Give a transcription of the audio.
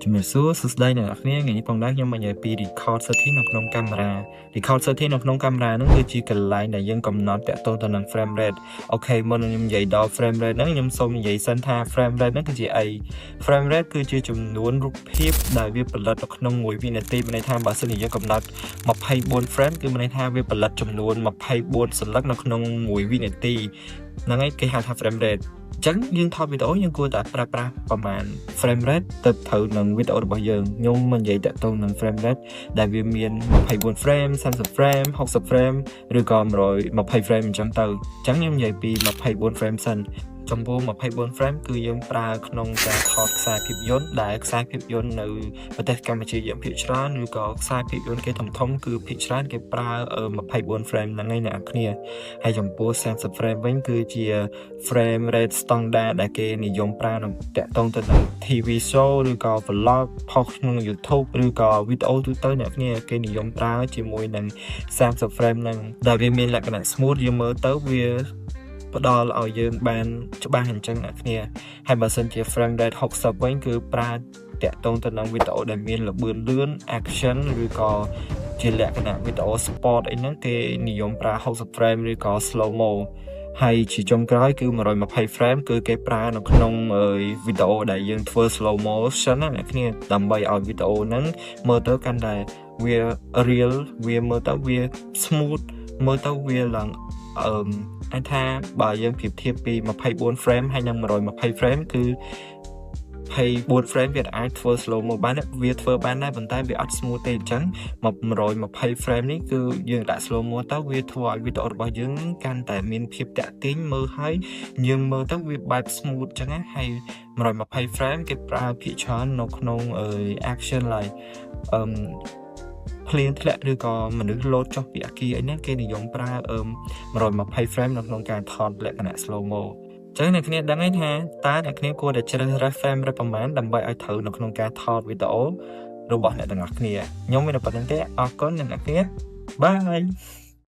ជំរាបសួរសួស្តីអ្នកនរគ្នាថ្ងៃនេះផងដែរខ្ញុំមកនិយាយពី record setting នៅក្នុងកាមេរ៉ា record setting នៅក្នុងកាមេរ៉ាហ្នឹងគឺជាកន្លែងដែលយើងកំណត់តាក់ទងទៅនឹង frame rate អូខេមុននឹងខ្ញុំនិយាយដល់ frame rate ហ្នឹងខ្ញុំសូមនិយាយសិនថា frame rate ហ្នឹងគឺជាអី frame rate គឺជាចំនួនរូបភាពដែលវាផលិតនៅក្នុង1វិនាទីមានន័យថាបើសិនជាយើងកំណត់24 frame គឺមានន័យថាវាផលិតចំនួន24សន្លឹកនៅក្នុង1វិនាទីហ្នឹងហើយគេហៅថា frame rateចឹងយើងថតវីដេអូយើងគួរតែប្រើប្រាស់ប្រហែល frame rate ទៅត្រូវនឹងវីដេអូរបស់យើងខ្ញុំមិននិយាយតាក់ទងនឹង frame rate ដែលវាមាន24 frame 30 frame 60 frame ឬក៏120 frame អញ្ចឹងទៅអញ្ចឹងខ្ញុំនិយាយពី24 frame សិនចំពោះ24 frame គឺយើងប្រើក្នុងការថតខ្សែភាពយន្តដែលខ្សែភាពយន្តនៅប្រទេសកម្ពុជាយើងភាគច្រើនឬក៏ខ្សែភាពយន្តគេធំគឺភាគច្រើនគេប្រើ24 frame ហ្នឹងឯងអ្នកគ្នាហើយចំពោះ30 frame វិញគឺជា frame rate standard ដែលគេនិយមប្រើនៅតាក់ទងទៅនឹង TV show ឬក៏ vlog ផុសក្នុង YouTube ឬក៏វីដេអូទូទៅអ្នកគ្នាគេនិយមប្រើជាមួយនឹង30 frame ហ្នឹងដែលវាមានលក្ខណៈ smooth យើងមើលទៅវាផ្ដល់ឲ្យយើងបានច្បាស់អញ្ចឹងអ្នកគ្នាហើយបើសិនជា frame rate 60វិញគឺប្រើតាក់ទងទៅនឹងវីដេអូដែលមានល្បឿនលឿន action ឬក៏ជាលក្ខណៈវីដេអូ sport អីហ្នឹងគេនិយមប្រើ60 frame ឬក៏ slow mo ហើយជាចុងក្រោយគឺ120 frame គឺគេប្រើនៅក្នុងវីដេអូដែលយើងធ្វើ slow motion ណាអ្នកគ្នាដើម្បីឲ្យវីដេអូហ្នឹងមើលទៅកាន់តែវា real វាមើលទៅវា smooth មើលទៅវាឡើងអាចថាបើយើងប្រៀបធៀបពី24 frame ហើយនិង120 frame គឺ24 frame វាអាចធ្វើ slow mo បានវាធ្វើបានដែរប៉ុន្តែវាអត់ smooth ទេអញ្ចឹង120 frame នេះគឺយើងដាក់ slow mo ទៅវាធ្វើឲ្យវីដេអូរបស់យើងកាន់តែមានភាពតាក់ទាញមើលហើយយើងមើលទៅវាបែប smooth អញ្ចឹងណាហើយ120 frame គេប្រើភាគច្រើននៅក្នុង action like ភ្លៀងធ្លាក់ឬក៏មនុស្សលោតចុះពីអាគារអីហ្នឹងគេនិយមប្រើ120 frame នៅក្នុងការថតលក្ខណៈ slow mo ចឹងអ្នកគ្នាដឹងហើយថាតើអ្នកគ្នាគួរតែជ្រើសរើស frame rate ប្រមាណដើម្បីឲ្យត្រូវនៅក្នុងការថតវីដេអូរបស់អ្នកទាំងអស់គ្នាខ្ញុំមានតែប៉ុណ្្នឹងទេអរគុណអ្នកគ្នាបាយ